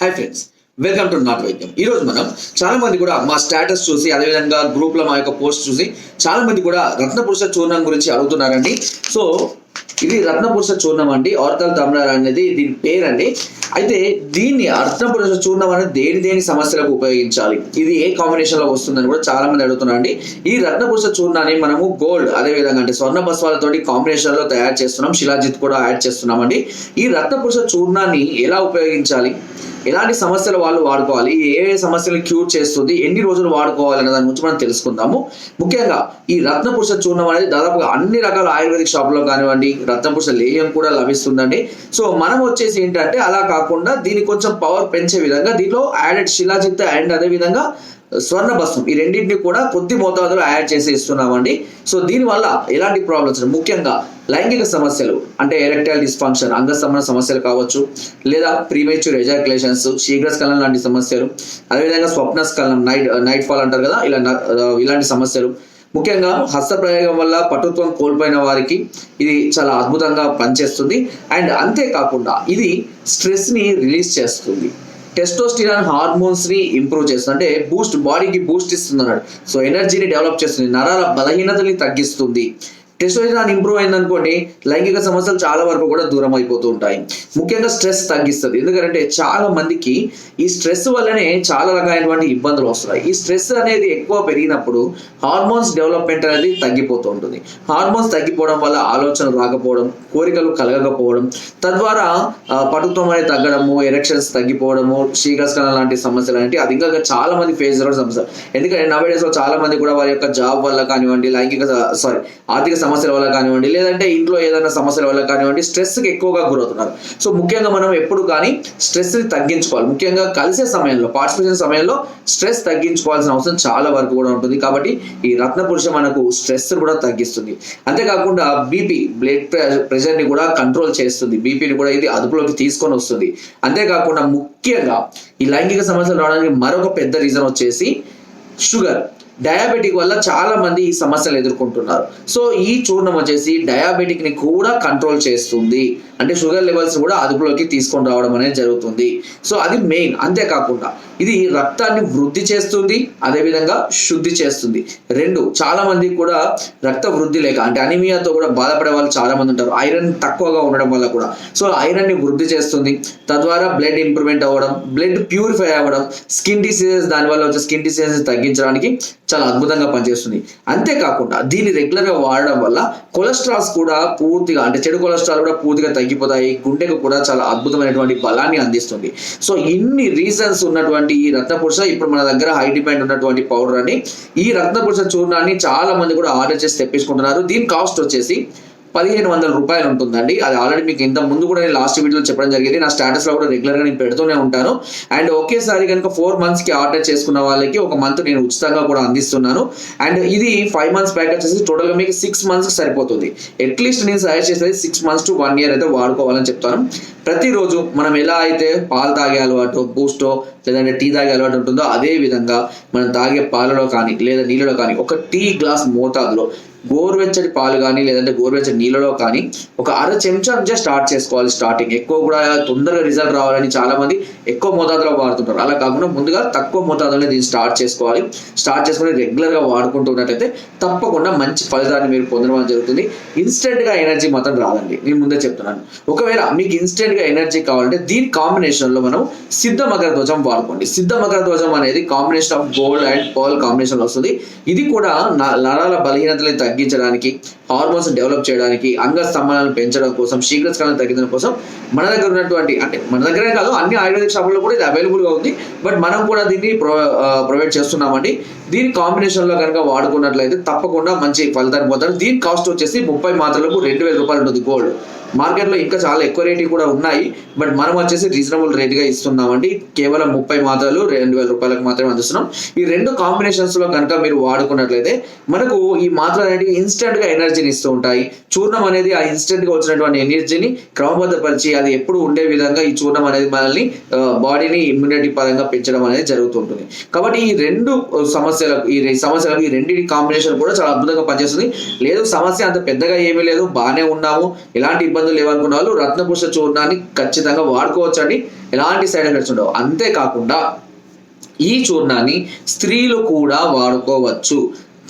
Hi friends, welcome to not వైద్యం. ఈ రోజు మనం చాలా మంది కూడా మా స్టేటస్ చూసి, అదేవిధంగా గ్రూప్ లో మా యొక్క పోస్ట్ చూసి చాలా మంది కూడా రత్నపురుష చూర్ణం గురించి అడుగుతున్నారండి. సో ఇది రత్నపురుష చూర్ణం అండి, ఆర్కల్ తమ్రార్ అనేది దీని పేరండి. అయితే దీన్ని రత్నపురుష చూర్ణం అనేది దేని సమస్యలకు ఉపయోగించాలి, ఇది ఏ కాంబినేషన్ లో వస్తుందని కూడా చాలా మంది అడుగుతున్నారండి. ఈ రత్నపురుష చూర్ణాన్ని మనము గోల్డ్ అదేవిధంగా అంటే స్వర్ణ భస్వాలతోటి కాంబినేషన్ లో తయారు చేస్తున్నాం, శిలాజిత్ కూడా యాడ్ చేస్తున్నామండి. ఈ రత్నపురుష చూర్ణాన్ని ఎలా ఉపయోగించాలి, ఎలాంటి సమస్యలు వాళ్ళు వాడుకోవాలి, ఏ సమస్యలు క్యూర్ చేస్తుంది, ఎన్ని రోజులు వాడుకోవాలి అనే దాని గురించి మనం తెలుసుకుందాము. ముఖ్యంగా ఈ రత్నపురుష చూర్ణం అనేది దాదాపుగా అన్ని రకాల ఆయుర్వేదిక్ షాపులో కానివ్వండి, రత్నపురుష లేహ్యం కూడా లభిస్తుందండి. సో మనం వచ్చేసి ఏంటంటే అలా కాకుండా దీన్ని కొంచెం పవర్ పెంచే విధంగా దీనిలో యాడెడ్ శిలాజిత్ అండ్ అదేవిధంగా స్వర్ణ భస్మం ఈ రెండింటిని కూడా కొద్ది మోతాదులో యాడ్ చేసి ఇస్తున్నామండి. సో దీనివల్ల ఎలాంటి ప్రాబ్లమ్స్, ముఖ్యంగా లైంగిక సమస్యలు అంటే ఎరెక్టైల్ డిస్ఫంక్షన్, అంగస్తంభన సమస్యలు కావచ్చు, లేదా ప్రీమేచ్యూర్ ఎజాక్యులేషన్స్, శీఘ్రస్ఖలనం లాంటి సమస్యలు, అదేవిధంగా స్వప్నస్ఖలనం, నైట్ ఫాల్ అంటారు కదా, ఇలాంటి సమస్యలు, ముఖ్యంగా హస్తప్రయోగం వల్ల పటుత్వం కోల్పోయిన వారికి ఇది చాలా అద్భుతంగా పనిచేస్తుంది. అండ్ అంతేకాకుండా ఇది స్ట్రెస్ ని రిలీజ్ చేస్తుంది, టెస్టోస్టిరాన్ హార్మోన్స్ ని ఇంప్రూవ్ చేస్తుంది, అంటే బాడీకి బూస్ట్ ఇస్తుంది అన్నాడు. సో ఎనర్జీని డెవలప్ చేస్తుంది, నరాల బలహీనతని తగ్గిస్తుంది. టెస్టోస్టిరాన్ ఇంప్రూవ్ అయిందనుకోండి, లైంగిక సమస్యలు చాలా వరకు కూడా దూరం అయిపోతూ ఉంటాయి. ముఖ్యంగా స్ట్రెస్ తగ్గిస్తుంది, ఎందుకంటే చాలా మందికి ఈ స్ట్రెస్ వల్లనే చాలా రకాలైనటువంటి ఇబ్బందులు వస్తున్నాయి. ఈ స్ట్రెస్ అనేది ఎక్కువ పెరిగినప్పుడు హార్మోన్స్ డెవలప్మెంట్ అనేది తగ్గిపోతూ ఉంటుంది. హార్మోన్స్ తగ్గిపోవడం వల్ల ఆలోచనలు రాకపోవడం, కోరికలు కలగకపోవడం, తద్వారా పటుత్వం అనేది తగ్గడము, ఎరెక్షన్స్ తగ్గిపోవడము, శీఘ్రస్ఖలనం లాంటి సమస్యలు అంటే అధికంగా చాలా మంది ఫేస్ చేసే సమస్యలు. ఎందుకంటే నవేడేస్ లో చాలా మంది కూడా వారి యొక్క జాబ్ వల్ల కానివ్వండి, ఆర్థిక సమస్యల వల్ల కానివ్వండి, లేదంటే ఇంట్లో ఏదైనా సమస్యల వల్ల కానివ్వండి, స్ట్రెస్ కి ఎక్కువగా గురవుతున్నారు. సో ముఖ్యంగా మనం ఎప్పుడు కానీ స్ట్రెస్ ని తగ్గించుకోవాలి. ముఖ్యంగా కలిసే సమయంలో, పార్టిసిపేషన్ సమయంలో స్ట్రెస్ తగ్గించుకోవాల్సిన అవసరం చాలా వరకు కూడా ఉంటుంది. కాబట్టి ఈ రత్నపురుష మనకు స్ట్రెస్ కూడా తగ్గిస్తుంది. అంతేకాకుండా బీపీ, బ్లడ్ ప్రెషర్ ని కూడా కంట్రోల్ చేస్తుంది, బీపీని కూడా ఇది అదుపులోకి తీసుకొని వస్తుంది. అంతేకాకుండా ముఖ్యంగా ఈ లైంగిక సమస్యలు రావడానికి మరొక పెద్ద రీజన్ వచ్చేసి షుగర్, డయాబెటిక్ వల్ల చాలా మంది ఈ సమస్యలు ఎదుర్కొంటున్నారు. సో ఈ చూర్ణం వచ్చేసి డయాబెటిక్ ని కూడా కంట్రోల్ చేస్తుంది, అంటే షుగర్ లెవెల్స్ కూడా అదుపులోకి తీసుకొని రావడం అనేది జరుగుతుంది. సో అది మెయిన్. అంతేకాకుండా ఇది రక్తాన్ని వృద్ధి చేస్తుంది, అదేవిధంగా శుద్ధి చేస్తుంది. రెండు, చాలా మంది కూడా రక్త వృద్ధి లేక అంటే అనీమియాతో కూడా బాధపడే వాళ్ళు చాలా మంది ఉంటారు, ఐరన్ తక్కువగా ఉండడం వల్ల కూడా. సో ఐరన్ ని వృద్ధి చేస్తుంది, తద్వారా బ్లడ్ ఇంప్రూవ్మెంట్ అవ్వడం, బ్లడ్ ప్యూరిఫై అవ్వడం, స్కిన్ డిసీజెస్, దానివల్ల వచ్చే స్కిన్ డిసీజెస్ తగ్గించడానికి చాలా అద్భుతంగా పనిచేస్తుంది. అంతేకాకుండా దీన్ని రెగ్యులర్ గా వాడడం వల్ల కొలెస్ట్రాల్స్ కూడా పూర్తిగా, అంటే చెడు కొలెస్ట్రాల్ కూడా పూర్తిగా తగ్గిపోతాయి, గుండెకు కూడా చాలా అద్భుతమైనటువంటి బలాన్ని అందిస్తుంది. సో ఇన్ని రీజన్స్ ఉన్నటువంటి ఈ రత్నపురుష ఇప్పుడు మన దగ్గర హై డిమాండ్ ఉన్నటువంటి పౌడర్ అని, ఈ రత్నపురుష చూర్ణాన్ని చాలా మంది కూడా ఆర్డర్ చేసి తెప్పించుకుంటున్నారు. దీని కాస్ట్ వచ్చేసి 1500 రూపాయలు ఉంటుందండి. అది ఆల్రెడీ మీకు ఇంత ముందు కూడా నేను లాస్ట్ వీడియోలో చెప్పడం జరిగింది, నా స్టేటస్ లో కూడా రెగ్యులర్ గా నేను పెడుతూనే ఉంటాను. అండ్ ఒకేసారి కనుక 4 months కి ఆర్డర్ చేసుకున్న వాళ్ళకి 1 month నేను ఉచితంగా కూడా అందిస్తున్నాను. అండ్ ఇది 5 months ప్యాక్ వచ్చేసి టోటల్ గా మీకు 6 months కి సరిపోతుంది. అట్లీస్ట్ నేను సజెస్ట్ చేసేది 6 months to 1 year అయితే వాడుకోవాలని చెప్తాను. ప్రతిరోజు మనం ఎలా అయితే పాలు తాగే అలవాటు, బూస్టో లేదంటే టీ తాగే అలవాటు ఉంటుందో, అదే విధంగా మనం తాగే పాలలో కానీ లేదా నీళ్ళలో కానీ ఒక టీ గ్లాస్ మోతాదులో గోరువెచ్చటి పాలు కానీ లేదంటే గోరువెచ్చటి నీళ్ళలో కానీ ఒక 1/2 చెంచా నుంచే స్టార్ట్ చేసుకోవాలి. స్టార్టింగ్ ఎక్కువ కూడా తొందరగా రిజల్ట్ రావాలని చాలా మంది ఎక్కువ మోతాదులో వాడుతుంటారు. అలా కాకుండా ముందుగా తక్కువ మోతాదులో దీన్ని స్టార్ట్ చేసుకోవాలి. స్టార్ట్ చేసుకుని రెగ్యులర్ గా వాడుకుంటూ ఉన్నట్టయితే తప్పకుండా మంచి ఫలితాన్ని మీరు పొందడం జరుగుతుంది. ఇన్స్టెంట్ గా ఎనర్జీ మాత్రం రాదండి, నేను ముందే చెప్తున్నాను. ఒకవేళ మీకు ఇన్స్టెంట్ గా ఎనర్జీ కావాలంటే దీని కాంబినేషన్ లో మనం సిద్ధ మకర ధ్వజం వాడుకోండి. సిద్ధ మకర ధ్వజం అనేది combination of gold and pearl combination లో వస్తుంది. ఇది కూడా నరాల బలహీనతలను తగ్గించడానికి, హార్మోన్స్ డెవలప్ చేయడానికి, అంగ స్తంభనాలను పెంచడం కోసం, శీఘ్రస్ఖలనం తగ్గించడం కోసం మన దగ్గర ఉన్నటువంటి, అంటే మన దగ్గరే కాదు అన్ని ఆయుర్వేదిక్ షాపుల్లో కూడా ఇది అవైలబుల్ గా ఉంది. బట్ మనం కూడా దీన్ని ప్రొవైడ్ చేస్తున్నామండి. దీని కాంబినేషన్ లో కనుక వాడుకున్నట్లయితే తప్పకుండా మంచి ఫలితాన్ని పొందుతారు. దీని కాస్ట్ వచ్చేసి 30 మాత్రలకు 2000 రూపాయలు ఉంటుంది. గోల్డ్ మార్కెట్ లో ఇంకా చాలా ఎక్కువ రేట్ కూడా ఉన్నాయి, బట్ మనం వచ్చేసి రీజనబుల్ రేట్ గా ఇస్తున్నామండి. కేవలం 30 మాత్రలు 2000 రూపాయలకు మాత్రమే అందిస్తున్నాం. ఈ రెండు కాంబినేషన్స్ లో కనుక మీరు వాడుకున్నట్లయితే మనకు ఈ మాత్రలు అనేవి ఇన్స్టెంట్ గా ఎనర్జీని ఇస్తూ ఉంటాయి. చూర్ణం అనేది ఆ ఇన్స్టెంట్ గా వచ్చినటువంటి ఎనర్జీని క్రమబద్ధపరిచి అది ఎప్పుడు ఉండే విధంగా ఈ చూర్ణం అనేది మనల్ని బాడీని ఇమ్యూనిటీ పరంగా పెంచడం అనేది జరుగుతుంటుంది. కాబట్టి ఈ రెండు సమస్యలకు ఈ రెండింటి కాంబినేషన్ కూడా చాలా అద్భుతంగా పనిచేస్తుంది. లేదు సమస్య అంత పెద్దగా ఏమీ లేదు, బాగానే ఉన్నాము, ఎలాంటి ఇబ్బంది ఇబ్బందులు లేవనుకున్న వాళ్ళు రత్నపుష్ప చూర్ణాన్ని ఖచ్చితంగా వాడుకోవచ్చు అండి, ఎలాంటి సైడ్ ఎఫెక్ట్స్ ఉండవు. అంతేకాకుండా ఈ చూర్ణాన్ని స్త్రీలు కూడా వాడుకోవచ్చు,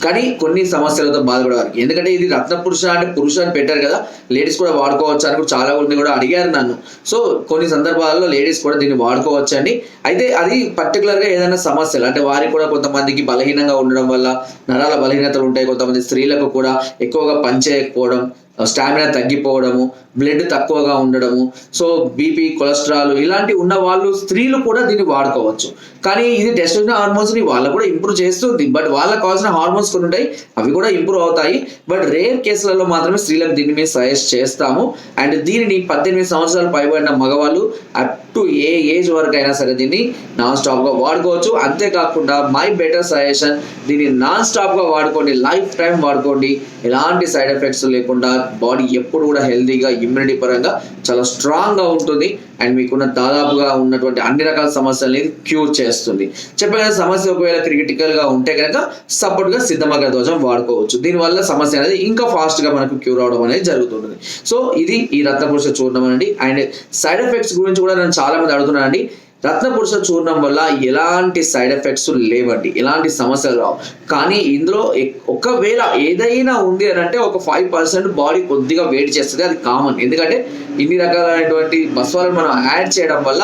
కానీ కొన్ని సమస్యలతో బాధపడేవారికి. ఎందుకంటే ఇది రత్నపురుష అంటే పురుష అని పెట్టారు కదా, లేడీస్ కూడా వాడుకోవచ్చు అని కూడా చాలా మంది కూడా అడిగారు నన్ను. సో కొన్ని సందర్భాల్లో లేడీస్ కూడా దీన్ని వాడుకోవచ్చు అండి. అయితే అది పర్టికులర్గా ఏదైనా సమస్యలు అంటే వారికి కూడా కొంతమందికి బలహీనంగా ఉండడం వల్ల నరాల బలహీనతలు ఉంటాయి, కొంతమంది స్త్రీలకు కూడా ఎక్కువగా పనిచేయకపోవడం, స్టామినా తగ్గిపోవడము, బ్లడ్ తక్కువగా ఉండడము, సో బీపీ కొలెస్ట్రాల్ ఇలాంటివి ఉన్న వాళ్ళు స్త్రీలు కూడా దీన్ని వాడుకోవచ్చు. కానీ ఇది టెస్టోస్టెరాన్ హార్మోన్స్ని వాళ్ళకు కూడా ఇంప్రూవ్ చేస్తుంది, బట్ వాళ్ళకి కావాల్సిన హార్మోన్స్ కొన్ని ఉంటాయి, అవి కూడా ఇంప్రూవ్ అవుతాయి. బట్ రేర్ కేసులలో మాత్రమే స్త్రీలకు దీన్ని మేము సజెస్ట్ చేస్తాము. అండ్ దీనిని 18 సంవత్సరాలు పైబడిన మగవాళ్ళు అప్ టు ఏ ఏజ్ వరకు అయినా సరే దీన్ని నాన్ స్టాప్గా వాడుకోవచ్చు. అంతేకాకుండా మై బెటర్ సజెషన్, దీన్ని నాన్ స్టాప్గా వాడుకోండి, లైఫ్ టైం వాడుకోండి, ఎలాంటి సైడ్ ఎఫెక్ట్స్ లేకుండా బాడీ ఎప్పుడు కూడా హెల్తీగా ఇమ్యూనిటీ పరంగా చాలా స్ట్రాంగ్గా ఉంటుంది. అండ్ మీకున్న దాదాపుగా ఉన్నటువంటి అన్ని రకాల సమస్యలని క్యూర్ చేస్తుంది. చెప్పిన సమస్య ఒకవేళ క్రిటికల్గా ఉంటే కనుక సపోర్ట్గా సిద్ధమగ్గ ధ్వజం వాడుకోవచ్చు. దీనివల్ల సమస్య అనేది ఇంకా ఫాస్ట్గా మనకు క్యూర్ అవడం అనేది జరుగుతుంది. సో ఇది ఈ రత్నపురుష చూర్ణం అండి. అండ్ సైడ్ ఎఫెక్ట్స్ గురించి కూడా నేను చాలా మంది అడుగుతున్నానండి. రత్నపురుష చూర్ణం వల్ల ఎలాంటి సైడ్ ఎఫెక్ట్స్ లేవండి, ఎలాంటి సమస్యలు రావు. కానీ ఇందులో ఒకవేళ ఏదైనా ఉంది అని అంటే ఒక 5% బాడీ కొద్దిగా వేడి చేస్తుంది, అది కామన్. ఎందుకంటే ఇన్ని రకాలైనటువంటి బస్వాలను మనం యాడ్ చేయడం వల్ల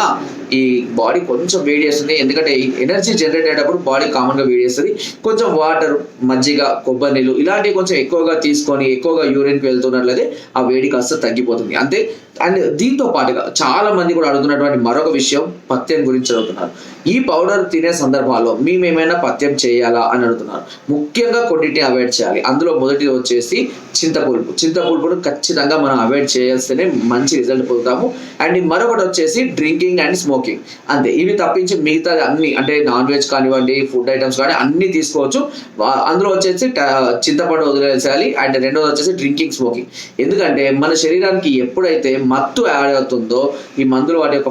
ఈ బాడీ కొంచెం వేడి చేస్తుంది. ఎందుకంటే ఎనర్జీ జనరేట్ అయ్యేటప్పుడు బాడీ కామన్గా వేడి చేస్తుంది. కొంచెం వాటర్, మజ్జిగ, కొబ్బరి నీళ్ళు ఇలాంటివి కొంచెం ఎక్కువగా తీసుకొని ఎక్కువగా యూరిన్కి వెళ్తున్నట్లయితే ఆ వేడి కాస్త తగ్గిపోతుంది అంతే. అండ్ దీంతో పాటుగా చాలా మంది కూడా అడుగుతున్నటువంటి మరొక విషయం పథ్యం గురించి అడుగుతున్నారు. ఈ పౌడర్ తినే సందర్భాల్లో మేమేమైనా పథ్యం చేయాలా అని అడుగుతున్నారు. ముఖ్యంగా కొన్నిటిని అవాయిడ్ చేయాలి. అందులో మొదటిది వచ్చేసి చింతపులుపును ఖచ్చితంగా మనం అవాయిడ్ చేయాల్స్తేనే మంచి రిజల్ట్ పొందుతాము. అండ్ మరొకటి వచ్చేసి డ్రింకింగ్ అండ్ స్మోకింగ్, అంతే. ఇవి తప్పించి మిగతా అన్ని అంటే నాన్ వెజ్ కానివ్వండి, ఫుడ్ ఐటమ్స్ కానీ అన్ని తీసుకోవచ్చు. అందులో వచ్చేసి చింతపండు వదిలేసేయాలి. అండ్ రెండోది వచ్చేసి డ్రింకింగ్, స్మోకింగ్. ఎందుకంటే మన శరీరానికి ఎప్పుడైతే మత్తు యాడ్ అవుతుందో ఈ మందులు వాటి యొక్క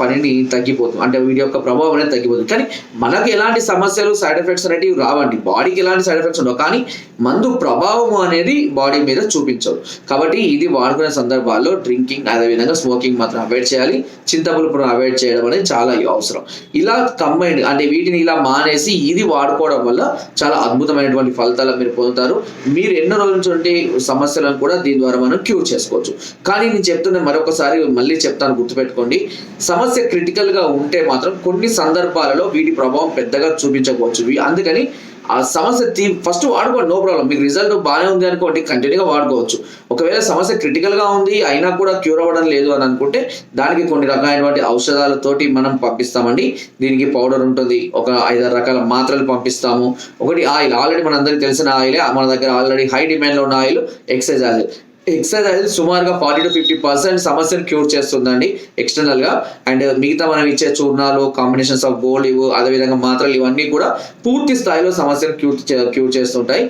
పనిని తగ్గిపోతుంది, అంటే వీటి యొక్క ప్రభావం అనేది తగ్గిపోతుంది. కానీ మనకి ఎలాంటి సమస్యలు సైడ్ ఎఫెక్ట్స్ అనేవి రావండి, బాడీకి ఎలాంటి సైడ్ ఎఫెక్ట్స్ ఉండవు, కానీ మందు ప్రభావం అనేది బాడీ మీద చూపించదు. కాబట్టి ఇది వాడుకునే సందర్భాల్లో డ్రింకింగ్ అదేవిధంగా స్మోకింగ్ మాత్రం అవాయిడ్ చేయాలి. చింతపులుపును అవాయిడ్ చేయడం అనేది చాలా అవసరం. ఇలా కంబైన్ అంటే వీటిని ఇలా మానేసి ఇది వాడుకోవడం వల్ల చాలా అద్భుతమైనటువంటి ఫలితాలు మీరు పొందుతారు. మీరు ఎన్నో రోజుల నుంచి సమస్యలను కూడా దీని ద్వారా మనం క్యూర్ చేసుకోవచ్చు. కానీ నేను చెప్తున్న మరొకసారి మళ్ళీ చెప్తాను, గుర్తుపెట్టుకోండి. సమస్య క్రిటికల్ గా ఉంటే మాత్రం కొన్ని సందర్భాలలో వీటి ప్రభావం పెద్దగా చూపించకపోవచ్చు. అందుకని ఆ సమస్య ఫస్ట్ వాడుకోండి, నో ప్రాబ్లం. మీకు రిజల్ట్ బాగానే ఉంది అనుకోండి, కంటిన్యూగా వాడుకోవచ్చు. ఒకవేళ సమస్య క్రిటికల్ గా ఉంది అయినా కూడా క్యూర్ అవ్వడం లేదు అని అనుకుంటే దానికి కొన్ని రకాలైనటువంటి ఔషధాలతోటి మనం పంపిస్తామండి. దీనికి పౌడర్ ఉంటుంది, ఒక 5-6 రకాల మాత్రలు పంపిస్తాము. ఒకటి ఆయిల్, ఆల్రెడీ మనందరికీ తెలిసిన ఆయిలే, మన దగ్గర ఆల్రెడీ హై డిమాండ్ లో ఉన్న ఆయిల్ ఎక్సైజ్ ఆయిల్. సుమారుగా 40 to 50% సమస్యను క్యూర్ చేస్తుందండి ఎక్స్టర్నల్ గా. అండ్ మిగతా మనం ఇచ్చే చూర్ణాలు, కాంబినేషన్స్ ఆఫ్ గోల్డ్ అదేవిధంగా మాత్రలు ఇవన్నీ కూడా పూర్తి స్థాయిలో సమస్యను క్యూర్ చేస్తుంటాయి.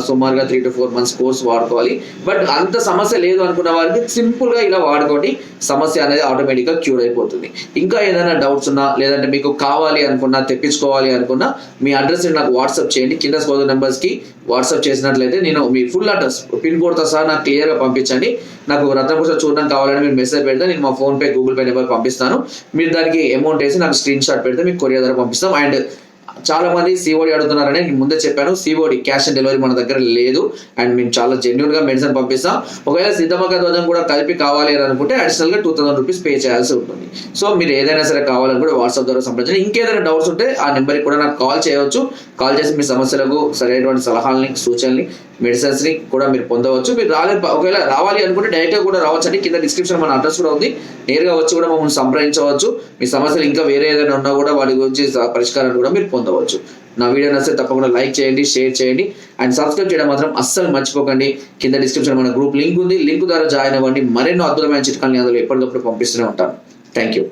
సుమారుగా 3 to 4 months కోర్స్ వాడుకోవాలి. బట్ అంత సమస్య లేదు అనుకున్న వారికి సింపుల్ గా ఇలా వాడుకోండి, సమస్య అనేది ఆటోమేటిక్ గా క్యూర్ అయిపోతుంది. ఇంకా ఏదైనా డౌట్స్ ఉన్నా లేదంటే మీకు కావాలి అనుకున్నా, తెప్పించుకోవాలి అనుకున్నా మీ అడ్రస్ నాకు వాట్సాప్ చేయండి. కింద స్పోజర్ నెంబర్స్ కి వాట్సాప్ చేసినట్లయితే నేను మీ ఫుల్ అడ్రస్ పిన్ కోడ్ తో సహా నాకు క్లియర్ గా పంపించండి. నాకు రత్నపురుష చూడడం కావాలని మీరు మెసేజ్ పెడితే నేను మా phone pay, Google pay number పంపిస్తాను. మీరు దానికి అమౌంట్ వేసి నాకు స్క్రీన్ షాట్ పెడితే మీకు కొరియర్ ద్వారా పంపిస్తాం. అండ్ చాలా మంది సిఓడి అడుగుతున్నారని నేను ముందే చెప్పాను, సిఓడి క్యాష్ ఆన్ డెలివరీ మన దగ్గర లేదు. అండ్ మేము చాలా జెన్యున్ గా మెడిసిన్ పంపిస్తాం. ఒకవేళ సిద్ధమగ్గ ధ్వజం కూడా కలిపి కావాలి అని అనుకుంటే అడిషనల్ గా 2000 రూపీస్ పే చేయాల్సి ఉంటుంది. సో మీరు ఏదైనా సరే కావాలని కూడా వాట్సాప్ ద్వారా సంప్రదించండి. ఇంకేదైనా డౌట్స్ ఉంటే ఆ నెంబర్కి కూడా నాకు కాల్ చేయవచ్చు. కాల్ చేసి మీ సమస్యలకు సరైనటువంటి సలహాలని, సూచనల్ని, మెడిసిన్స్ ని కూడా మీరు పొందవచ్చు. మీరు ఒకవేళ రావాలి అనుకుంటే డైరెక్ట్ గా కూడా రావచ్చు అండి. కింద డిస్క్రిప్షన్ మన అడ్రస్ కూడా ఉంది, నేరుగా వచ్చి కూడా మమ్మల్ని సంప్రదించవచ్చు. మీ సమస్యలు ఇంకా వేరే ఏదైనా ఉన్నా కూడా వాటి గురించి పరిష్కారాన్ని కూడా మీరు పొందవచ్చు. నా వీడియో నచ్చితే తప్పకుండా లైక్ చేయండి, షేర్ చేయండి అండ్ సబ్స్క్రైబ్ చేయడం మాత్రం అస్సలు మర్చిపోకండి. కింద డిస్క్రిప్షన్ మన గ్రూప్ లింక్ ఉంది, లింక్ ద్వారా జాయిన్ అవ్వండి. మరెన్నో అద్భుతమైన చిట్కాలని అందులో ఎప్పటికప్పుడు పంపిస్తూనే ఉంటాను. Thank you.